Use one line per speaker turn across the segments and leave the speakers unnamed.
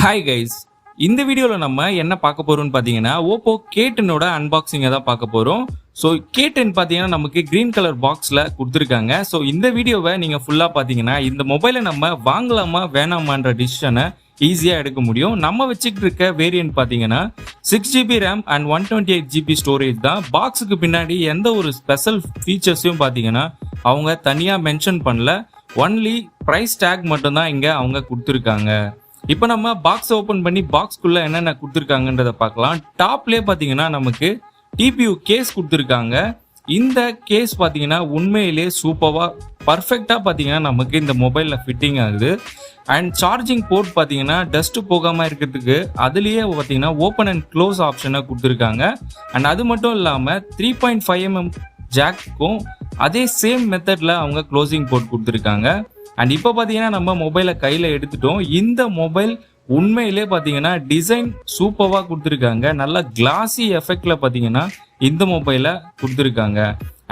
Hi guys, இந்த வீடியோவில் நம்ம என்ன பார்க்க போறோம்னு பார்த்தீங்கன்னா OPPO K10 அன்பாக்சிங்கை தான் பார்க்க போகிறோம். ஸோ K10 பார்த்தீங்கன்னா நமக்கு கிரீன் கலர் பாக்ஸில் கொடுத்துருக்காங்க. ஸோ இந்த வீடியோவை நீங்கள் ஃபுல்லாக பார்த்தீங்கன்னா இந்த மொபைலை நம்ம வாங்கலாமா வேணாமான்ற டிசிஷனை ஈஸியாக எடுக்க முடியும். நம்ம வச்சுக்கிட்டு இருக்க வேரியன்ட் பார்த்தீங்கன்னா 6GB RAM and 128GB storage தான். பாக்ஸுக்கு பின்னாடி எந்த ஒரு ஸ்பெஷல் ஃபீச்சர்ஸையும் பார்த்தீங்கன்னா அவங்க தனியாக மென்ஷன் பண்ணல. ஒன்லி ப்ரைஸ் டேக் மட்டும்தான் இங்கே அவங்க கொடுத்துருக்காங்க. இப்போ நம்ம பாக்ஸ் ஓப்பன் பண்ணி பாக்ஸ்குள்ள என்னென்ன கொடுத்துருக்காங்கன்றத பார்க்கலாம். டாப்லேயே பார்த்தீங்கன்னா நமக்கு TPU கேஸ் கொடுத்துருக்காங்க. இந்த கேஸ் பார்த்தீங்கன்னா உண்மையிலே சூப்பராக பர்ஃபெக்டாக பார்த்தீங்கன்னா நமக்கு இந்த மொபைலில் ஃபிட்டிங் ஆகுது. அண்ட் சார்ஜிங் போர்ட் பார்த்தீங்கன்னா டஸ்ட் போகாமல் இருக்கிறதுக்கு அதுலேயே பார்த்தீங்கன்னா ஓப்பன் அண்ட் க்ளோஸ் ஆப்ஷனை கொடுத்துருக்காங்க. அண்ட் அது மட்டும் இல்லாமல் 3.5mm ஜாக்கும் அதே சேம் மெத்தடில் அவங்க க்ளோசிங் போர்ட் கொடுத்துருக்காங்க. அண்ட் இப்போ பார்த்தீங்கன்னா நம்ம மொபைலை கையில் எடுத்துட்டோம். இந்த மொபைல் உண்மையிலே பார்த்தீங்கன்னா டிசைன் சூப்பராக கொடுத்துருக்காங்க. நல்லா கிளாசி எஃபெக்டில் பார்த்தீங்கன்னா இந்த மொபைலை கொடுத்துருக்காங்க.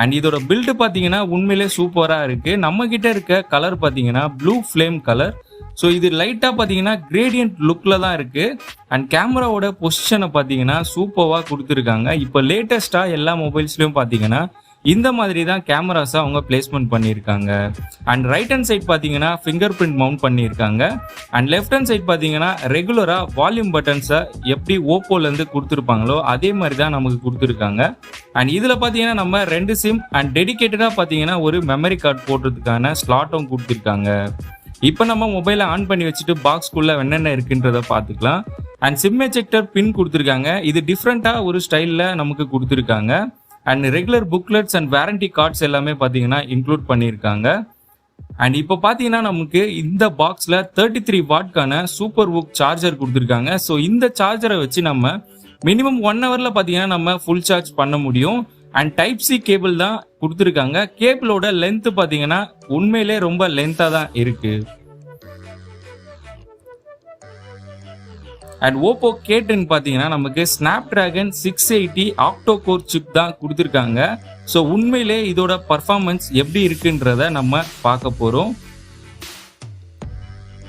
அண்ட் இதோட பில்டு பார்த்தீங்கன்னா உண்மையிலே சூப்பராக இருக்குது. நம்மக்கிட்ட இருக்க கலர் பார்த்தீங்கன்னா ப்ளூ ஃப்ளேம் கலர். ஸோ இது லைட்டாக பார்த்தீங்கன்னா கிரேடியன்ட் லுக்கில் தான் இருக்குது. அண்ட் கேமராவோட பொசிஷனை பார்த்தீங்கன்னா சூப்பராக கொடுத்துருக்காங்க. இப்போ லேட்டஸ்ட்டாக எல்லா மொபைல்ஸ்லையும் பார்த்தீங்கன்னா இந்த மாதிரி தான் கேமராஸை அவங்க பிளேஸ்மெண்ட் பண்ணியிருக்காங்க. அண்ட் ரைட் ஹேண்ட் சைட் பார்த்தீங்கன்னா ஃபிங்கர் பிரிண்ட் மவுண்ட் பண்ணியிருக்காங்க. அண்ட் லெஃப்ட் ஹேண்ட் சைட் பார்த்தீங்கன்னா ரெகுலராக வால்யூம் பட்டன்ஸை எப்படி ஓப்போலேருந்து கொடுத்துருப்பாங்களோ அதே மாதிரி தான் நமக்கு கொடுத்துருக்காங்க. அண்ட் இதில் பார்த்தீங்கன்னா நம்ம 2 சிம் அண்ட் டெடிக்கேட்டடாக பார்த்தீங்கன்னா ஒரு மெமரி கார்டு போடுறதுக்கான ஸ்லாட்டும் கொடுத்துருக்காங்க. இப்போ நம்ம மொபைலை ஆன் பண்ணி வச்சுட்டு பாக்ஸ்குள்ளே என்னென்ன இருக்குன்றதை பார்த்துக்கலாம். அண்ட் சிம் எஜெக்டர் பின் கொடுத்துருக்காங்க. இது டிஃப்ரெண்ட்டாக ஒரு ஸ்டைலில் நமக்கு கொடுத்துருக்காங்க. And regular booklets and warranty cards எல்லாமே பார்த்தீங்கன்னா இன்க்ளூட் பண்ணியிருக்காங்க. அண்ட் இப்போ பார்த்தீங்கன்னா நமக்கு இந்த பாக்ஸில் 33 வாட்கான சூப்பர்வூக் சார்ஜர் கொடுத்துருக்காங்க. ஸோ இந்த சார்ஜரை வச்சு நம்ம மினிமம் 1 ஹவரில் பார்த்தீங்கன்னா நம்ம ஃபுல் சார்ஜ் பண்ண முடியும். அண்ட் டைப் சி கேபிள் தான் கொடுத்துருக்காங்க. கேபிளோட லென்த்து பார்த்தீங்கன்னா உண்மையிலே ரொம்ப லென்த்தாக தான் இருக்குது. அண்ட் OPPO K10 பார்த்தீங்கன்னா நமக்கு ஸ்னாப்டிராகன் 680 ஆக்டோ கோர் சிப் தான் கொடுத்துருக்காங்க. ஸோ உண்மையிலே இதோட பர்ஃபார்மன்ஸ் எப்படி இருக்குன்றத நம்ம பார்க்க போகிறோம்.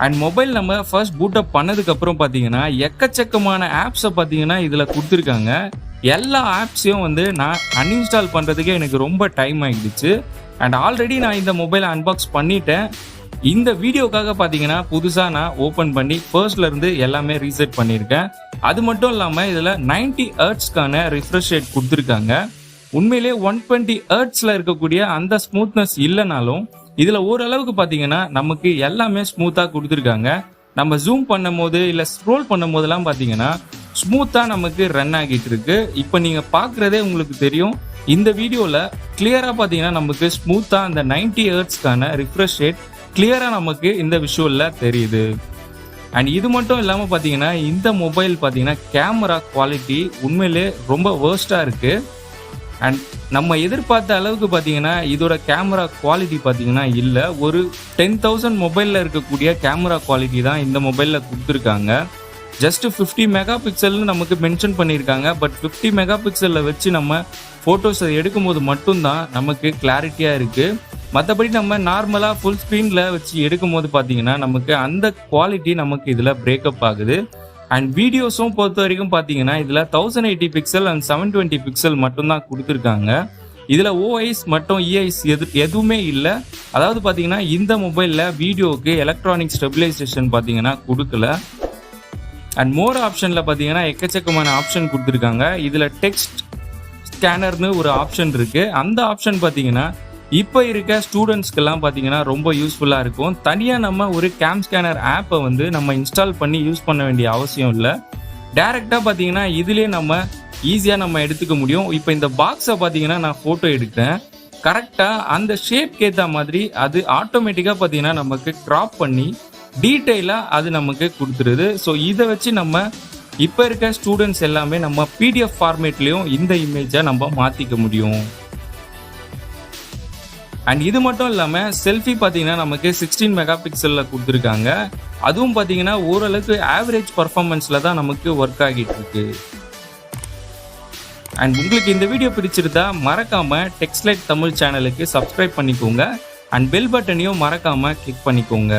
அண்ட் மொபைல் நம்ம ஃபர்ஸ்ட் பூட்டப் பண்ணதுக்கப்புறம் பார்த்தீங்கன்னா எக்கச்சக்கமான ஆப்ஸை பார்த்தீங்கன்னா இதில் கொடுத்துருக்காங்க. எல்லா ஆப்ஸையும் நான் அன்இன்ஸ்டால் பண்ணுறதுக்கே எனக்கு ரொம்ப டைம் ஆகிடுச்சு. அண்ட் ஆல்ரெடி நான் இந்த மொபைலை அன்பாக்ஸ் பண்ணிட்டேன். இந்த வீடியோக்காக பார்த்தீங்கன்னா புதுசாக நான் ஓப்பன் பண்ணி ஃபர்ஸ்ட்லேருந்து எல்லாமே ரீசெட் பண்ணியிருக்கேன். அது மட்டும் இல்லாமல் இதில் 90 ஹெர்ட்ஸ்க்கான ரிஃப்ரெஷ் ரேட் கொடுத்துருக்காங்க. உண்மையிலே 120 ஹெர்ட்ஸில் இருக்கக்கூடிய அந்த ஸ்மூத்னஸ் இல்லைனாலும் இதில் ஓரளவுக்கு பார்த்தீங்கன்னா நமக்கு எல்லாமே ஸ்மூத்தாக கொடுத்துருக்காங்க. நம்ம ஜூம் பண்ணும் போது இல்லை ஸ்க்ரோல் பண்ணும் போதெல்லாம் பார்த்தீங்கன்னா ஸ்மூத்தாக நமக்கு ரன் ஆகிட்டு இருக்கு. இப்போ நீங்கள் பார்க்குறதே உங்களுக்கு தெரியும். இந்த வீடியோவில் கிளியராக பார்த்தீங்கன்னா நமக்கு ஸ்மூத்தாக அந்த 90 ஹெர்ட்ஸ்க்கான ரிஃப்ரெஷ் ரேட் கிளியராக நமக்கு இந்த விஷுவலில் தெரியுது. அண்ட் இது மட்டும் இல்லாமல் பார்த்தீங்கன்னா இந்த மொபைல் பார்த்தீங்கன்னா கேமரா குவாலிட்டி உண்மையிலே ரொம்ப வேர்ஸ்ட்டாக இருக்குது. அண்ட் நம்ம எதிர்பார்த்த அளவுக்கு பார்த்தீங்கன்னா இதோட கேமரா குவாலிட்டி பார்த்தீங்கன்னா இல்லை. ஒரு 10,000 மொபைலில் இருக்கக்கூடிய கேமரா குவாலிட்டி தான் இந்த மொபைலில் கொடுத்துருக்காங்க. ஜஸ்ட் 50 மெகா பிக்சல்னு நமக்கு மென்ஷன் பண்ணியிருக்காங்க. பட் 50 மெகா பிக்சலில் வச்சு நம்ம ஃபோட்டோஸை எடுக்கும்போது மட்டும்தான் நமக்கு கிளாரிட்டியாக இருக்குது. மற்றபடி நம்ம நார்மலாக ஃபுல் ஸ்க்ரீனில் வச்சு எடுக்கும் போது பார்த்தீங்கன்னா நமக்கு அந்த குவாலிட்டி நமக்கு இதில் பிரேக்கப் ஆகுது. அண்ட் வீடியோஸும் பொறுத்த வரைக்கும் பார்த்தீங்கன்னா இதில் 1080 பிக்சல் அண்ட் 720 பிக்சல் மட்டும்தான் கொடுத்துருக்காங்க. இதில் OIS மற்றும் EIS எதுவுமே இல்லை. அதாவது பார்த்தீங்கன்னா இந்த மொபைலில் வீடியோவுக்கு எலக்ட்ரானிக் ஸ்டெபிலைசேஷன் பார்த்தீங்கன்னா கொடுக்கல. அண்ட் மோர் ஆப்ஷனில் பார்த்தீங்கன்னா எக்கச்சக்கமான ஆப்ஷன் கொடுத்துருக்காங்க. இதில் டெக்ஸ்ட் ஸ்கேனர்னு ஒரு ஆப்ஷன் இருக்குது. அந்த ஆப்ஷன் பார்த்தீங்கன்னா இப்போ இருக்க ஸ்டூடெண்ட்ஸ்க்கெல்லாம் பார்த்தீங்கன்னா ரொம்ப யூஸ்ஃபுல்லாக இருக்கும். தனியாக நம்ம ஒரு கேம் ஸ்கேனர் ஆப்பை நம்ம இன்ஸ்டால் பண்ணி யூஸ் பண்ண வேண்டிய அவசியம் இல்லை. டேரெக்டாக பார்த்தீங்கன்னா இதிலே நம்ம ஈஸியாக நம்ம எடுத்துக்க முடியும். இப்போ இந்த பாக்ஸை பார்த்தீங்கன்னா நான் ஃபோட்டோ எடுக்கிறேன். கரெக்டாக அந்த ஷேப்க்கு ஏற்ற மாதிரி அது ஆட்டோமேட்டிக்காக பார்த்தீங்கன்னா நமக்கு க்ராப் பண்ணி டீட்டெயிலாக அது நமக்கு கொடுத்துருது. ஸோ இதை வச்சு நம்ம இப்போ இருக்க ஸ்டூடெண்ட்ஸ் எல்லாமே நம்ம PDF ஃபார்மேட்லேயும் இந்த இமேஜை நம்ம மாற்றிக்க முடியும். அண்ட் இது மட்டும் இல்லாமல் செல்ஃபி பார்த்தீங்கன்னா நமக்கு 16 மெகா பிக்சலில் கொடுத்துருக்காங்க. அதுவும் பார்த்தீங்கன்னா ஓரளவுக்கு ஆவரேஜ் பர்ஃபார்மன்ஸில் தான் நமக்கு ஒர்க் ஆகிட்டு இருக்கு. அண்ட் உங்களுக்கு இந்த வீடியோ பிடிச்சிருந்தா மறக்காமல் டெக்ஸ்லைட் தமிழ் சேனலுக்கு சப்ஸ்கிரைப் பண்ணிக்கோங்க. அண்ட் பெல் பட்டனையும் மறக்காமல் கிளிக் பண்ணிக்கோங்க.